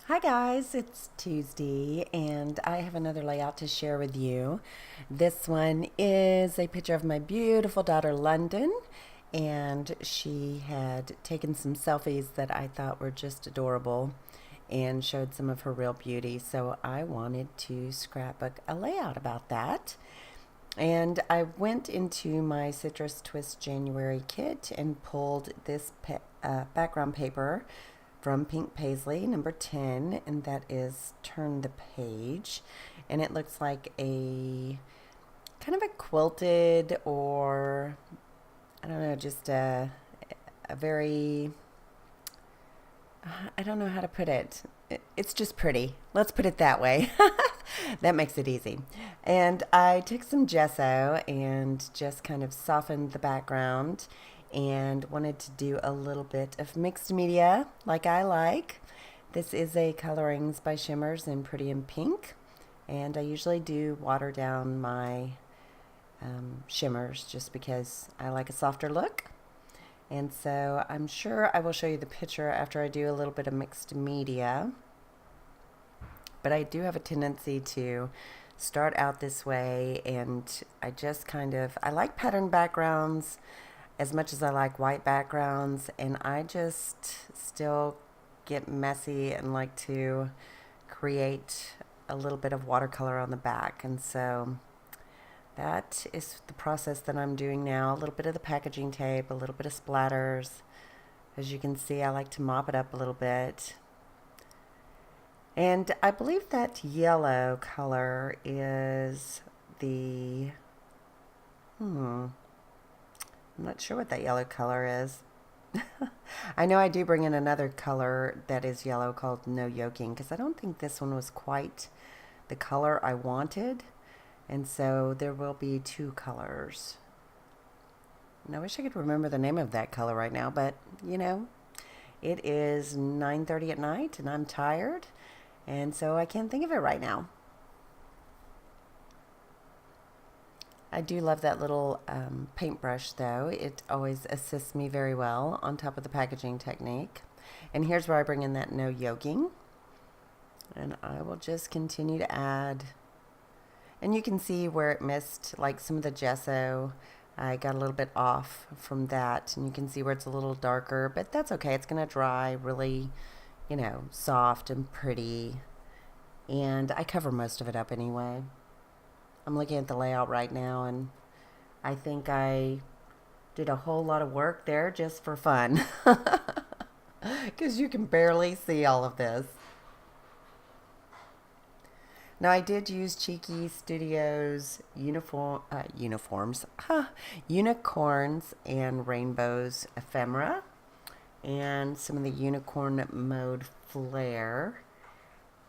Hi guys, it's Tuesday and I have another layout to share with you. This one is a picture of my beautiful daughter London, and she had taken some selfies that I thought were just adorable and showed some of her real beauty. So I wanted to scrapbook a layout about that. And I went into my Citrus Twist January kit and pulled this background paper from Pink Paisley, number 10, and that is Turn the Page. And it looks like a kind of a quilted, or I don't know, just a very, I don't know how to put it. It's just pretty. Let's put it that way. That makes it easy. And I took some gesso and just kind of softened the background and wanted to do a little bit of mixed media like I like. This is a Colorings by Shimmers in Pretty in Pink. And I usually do water down my shimmers just because I like a softer look. And so I'm sure I will show you the picture after I do a little bit of mixed media. But I do have a tendency to start out this way, and I just I like pattern backgrounds as much as I like white backgrounds, and I just still get messy and like to create a little bit of watercolor on the back. And so that is the process that I'm doing now. A little bit of the packaging tape, a little bit of splatters. As you can see, I like to mop it up a little bit. And I believe that yellow color is the, I'm not sure what that yellow color is. I know I do bring in another color that is yellow called No Yoking, because I don't think this one was quite the color I wanted. And so there will be two colors. And I wish I could remember the name of that color right now, but you know, it is 9:30 at night and I'm tired, and so I can't think of it right now. I do love that little paintbrush though. It always assists me very well on top of the packaging technique. And here's where I bring in that no yoking. And I will just continue to add. And you can see where it missed, like some of the gesso. I got a little bit off from that, and you can see where it's a little darker, but that's okay. It's going to dry really, soft and pretty. And I cover most of it up anyway. I'm looking at the layout right now, and I think I did a whole lot of work there just for fun. Because you can barely see all of this. Now, I did use Cheeky Studios unicorns and rainbows ephemera, and some of the unicorn mode flare,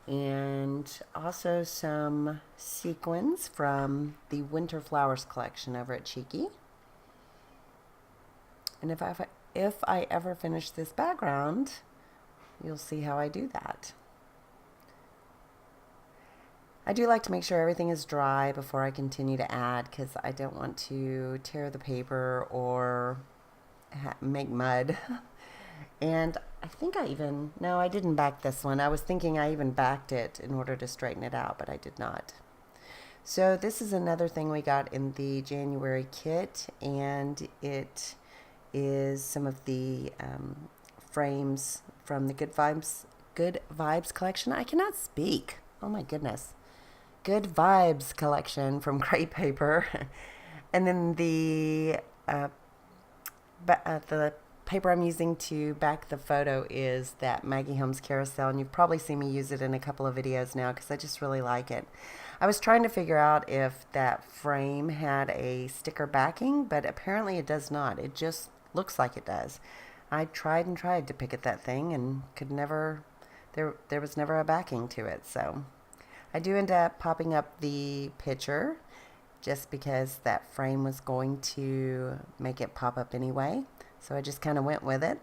and also some sequins from the Winter Flowers collection over at Cheeky. And if I ever finish this background, you'll see how I do that. I do like to make sure everything is dry before I continue to add, because I don't want to tear the paper or make mud. And I think no, I didn't back this one. I was thinking I even backed it in order to straighten it out, but I did not. So this is another thing we got in the January kit, and it is some of the frames from the Good Vibes collection. I cannot speak. Oh my goodness. Good Vibes collection from Crate Paper. And then the paper I'm using to back the photo is that Maggie Holmes carousel, and you've probably seen me use it in a couple of videos now because I just really like it. I was trying to figure out if that frame had a sticker backing, but apparently it does not. It just looks like it does. I tried and tried to pick at that thing and could never, there was never a backing to it. So I do end up popping up the picture just because that frame was going to make it pop up anyway. So I just kind of went with it.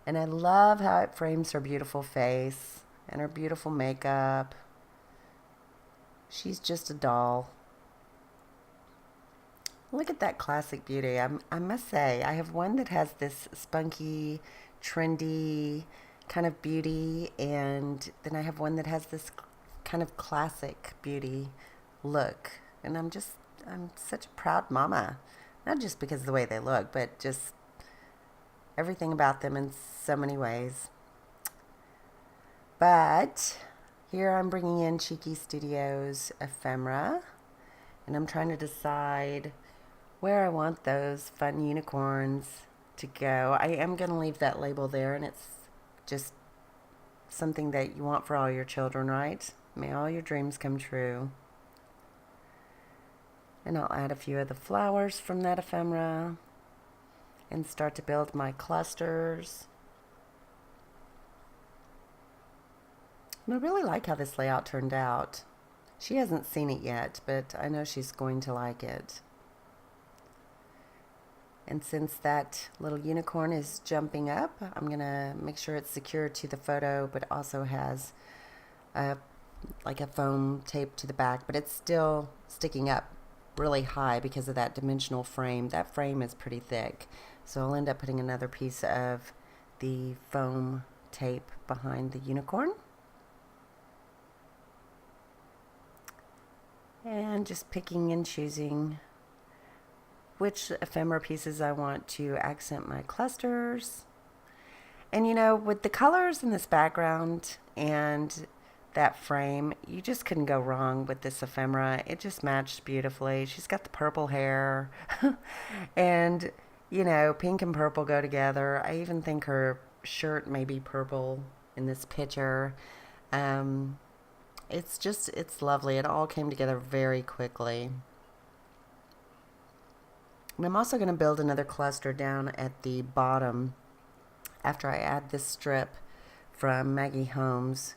And I love how it frames her beautiful face and her beautiful makeup. She's just a doll. Look at that classic beauty. I must say, I have one that has this spunky, trendy kind of beauty, and then I have one that has this kind of classic beauty look. And I'm such a proud mama. Not just because of the way they look, but just everything about them in so many ways. But here I'm bringing in Cheeky Studios ephemera, and I'm trying to decide where I want those fun unicorns to go. I am going to leave that label there, and it's just something that you want for all your children, right? May all your dreams come true. And I'll add a few of the flowers from that ephemera and start to build my clusters. And I really like how this layout turned out. She hasn't seen it yet, but I know she's going to like it. And since that little unicorn is jumping up, I'm going to make sure it's secured to the photo, but also has like a foam tape to the back, but it's still sticking up really high because of that dimensional frame. That frame is pretty thick, so I'll end up putting another piece of the foam tape behind the unicorn. And just picking and choosing which ephemera pieces I want to accent my clusters. And you know, with the colors in this background and that frame, you just couldn't go wrong with this ephemera. It just matched beautifully. She's got the purple hair and you know, pink and purple go together. I even think her shirt may be purple in this picture. It's lovely. It all came together very quickly. And I'm also going to build another cluster down at the bottom after I add this strip from Maggie Holmes.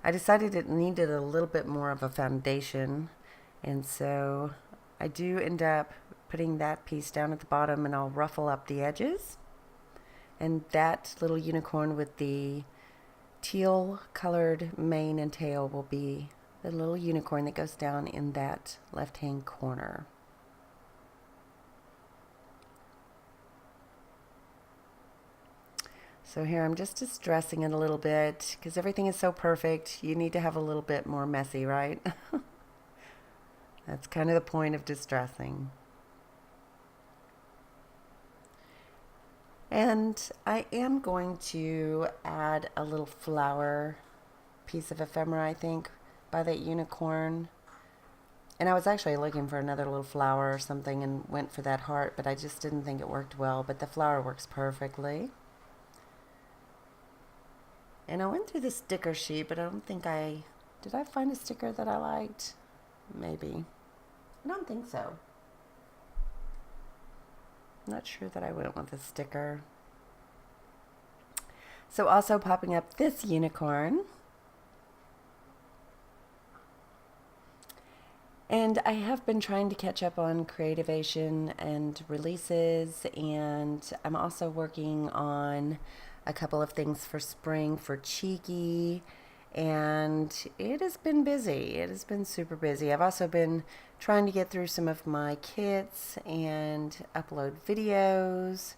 I decided it needed a little bit more of a foundation, and so I do end up putting that piece down at the bottom, and I'll ruffle up the edges. And that little unicorn with the teal colored mane and tail will be the little unicorn that goes down in that left-hand corner. So here I'm just distressing it a little bit because everything is so perfect. You need to have a little bit more messy, right? That's kind of the point of distressing. And I am going to add a little flower piece of ephemera, I think, by that unicorn. And I was actually looking for another little flower or something and went for that heart, but I just didn't think it worked well. But the flower works perfectly. And I went through the sticker sheet, but I don't think did I find a sticker that I liked? Maybe. I don't think so. I'm not sure that I went with a sticker. So also popping up this unicorn. And I have been trying to catch up on creativation and releases, and I'm also working on a couple of things for spring for Cheeky, and it has been busy. It has been super busy. I've also been trying to get through some of my kits and upload videos,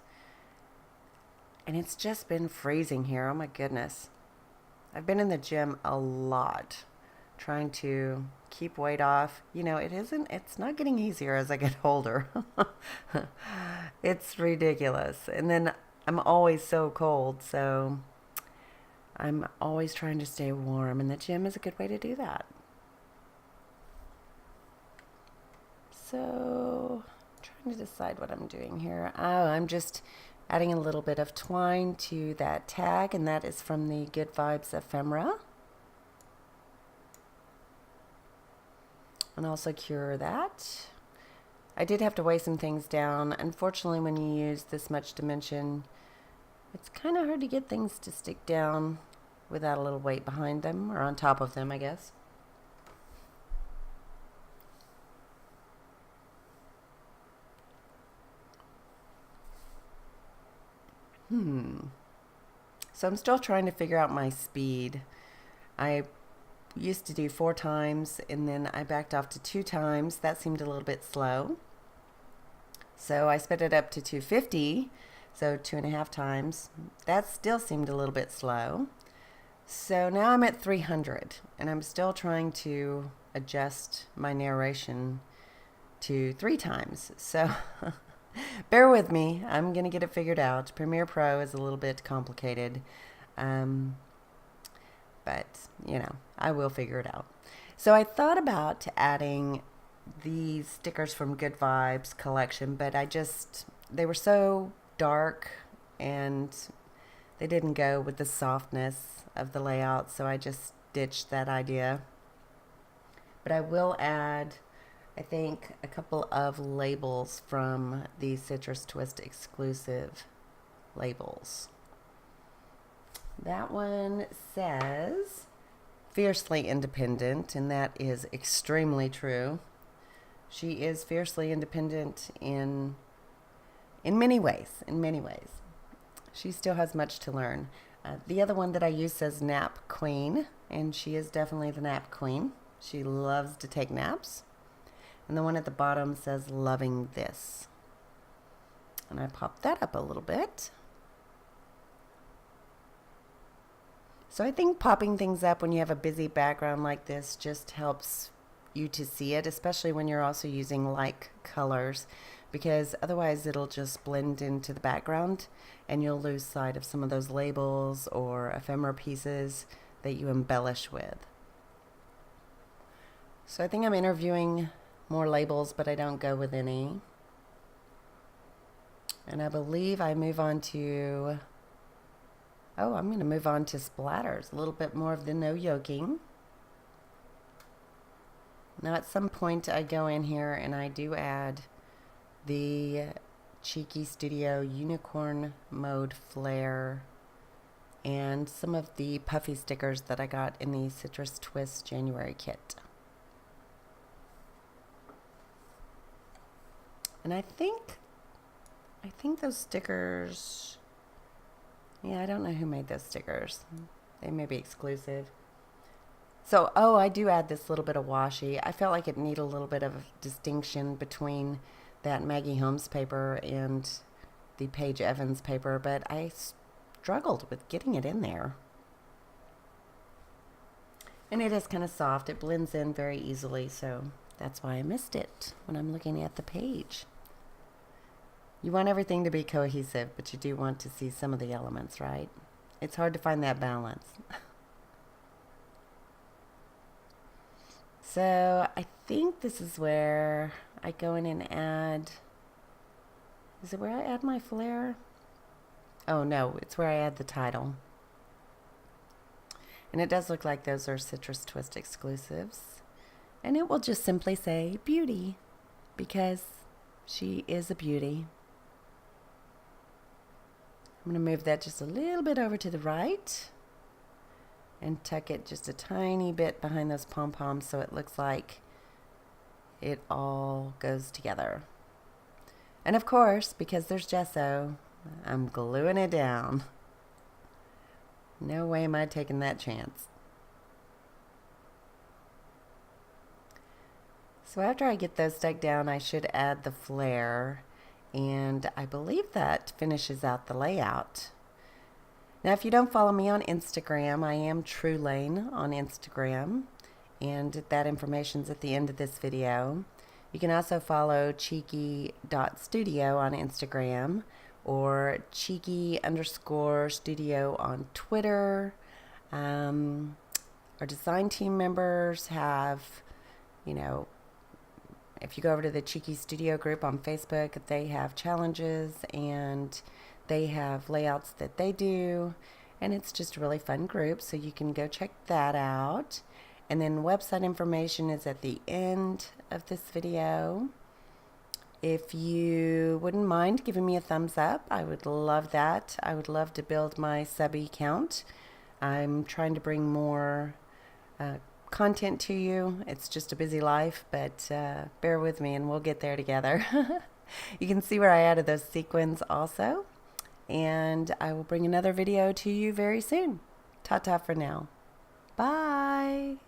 and it's just been freezing here. Oh my goodness. I've been in the gym a lot trying to keep weight off. You know, it's not getting easier as I get older. It's ridiculous. And then I'm always so cold, so I'm always trying to stay warm, and the gym is a good way to do that. So, I'm trying to decide what I'm doing here. Oh, I'm just adding a little bit of twine to that tag, and that is from the Good Vibes ephemera. And I'll secure that. I did have to weigh some things down. Unfortunately, when you use this much dimension, it's kind of hard to get things to stick down without a little weight behind them, or on top of them, I guess. So I'm still trying to figure out my speed. I used to do 4 times, and then I backed off to 2 times. That seemed a little bit slow. So I sped it up to 250, so 2.5 times. That still seemed a little bit slow. So now I'm at 300 and I'm still trying to adjust my narration to 3 times. So bear with me. I'm going to get it figured out. Premiere Pro is a little bit complicated. But, I will figure it out. So I thought about adding these stickers from Good Vibes collection, but they were so dark and they didn't go with the softness of the layout, so I just ditched that idea. But I will add, I think, a couple of labels from the Citrus Twist exclusive labels. That one says fiercely independent, and that is extremely true. She is fiercely independent in many ways. She still has much to learn. The other one that I use says Nap Queen, and she is definitely the Nap Queen. She loves to take naps. And the one at the bottom says Loving This. And I popped that up a little bit. So I think popping things up when you have a busy background like this just helps you to see it, especially when you're also using like colors, because otherwise it'll just blend into the background and you'll lose sight of some of those labels or ephemera pieces that you embellish with. So I think I'm interviewing more labels, but I don't go with any. And I believe I move on to... I'm going to move on to splatters, a little bit more of the no yoking. Now at some point I go in here and I do add the Cheeky Studio Unicorn Mode Flare and some of the puffy stickers that I got in the Citrus Twist January kit. And I think those stickers... Yeah, I don't know who made those stickers. They may be exclusive. So, I do add this little bit of washi. I felt like it needed a little bit of distinction between that Maggie Holmes paper and the Paige Evans paper, but I struggled with getting it in there. And it is kind of soft. It blends in very easily, so that's why I missed it when I'm looking at the page. You want everything to be cohesive, but you do want to see some of the elements, right? It's hard to find that balance. So I think this is where I go in and add... Is it where I add my flare? Oh no, it's where I add the title. And it does look like those are Citrus Twist exclusives. And it will just simply say beauty, because she is a beauty. I'm going to move that just a little bit over to the right and tuck it just a tiny bit behind those pom-poms so it looks like it all goes together. And of course, because there's gesso, I'm gluing it down. No way am I taking that chance. So after I get those stuck down, I should add the flare. And I believe that finishes out the layout. Now, if you don't follow me on Instagram, I am Truelaine on Instagram, and that information's at the end of this video. You can also follow cheeky.studio on Instagram or cheeky_studio on Twitter. Our design team members have, if you go over to the Cheeky Studio group on Facebook, they have challenges and they have layouts that they do, and it's just a really fun group, so you can go check that out. And then website information is at the end of this video. If you wouldn't mind giving me a thumbs up, I would love that. I would love to build my subby count. I'm trying to bring more content to you. It's just a busy life, but bear with me and we'll get there together. You can see where I added those sequins also, and I will bring another video to you very soon. Ta-ta for now. Bye.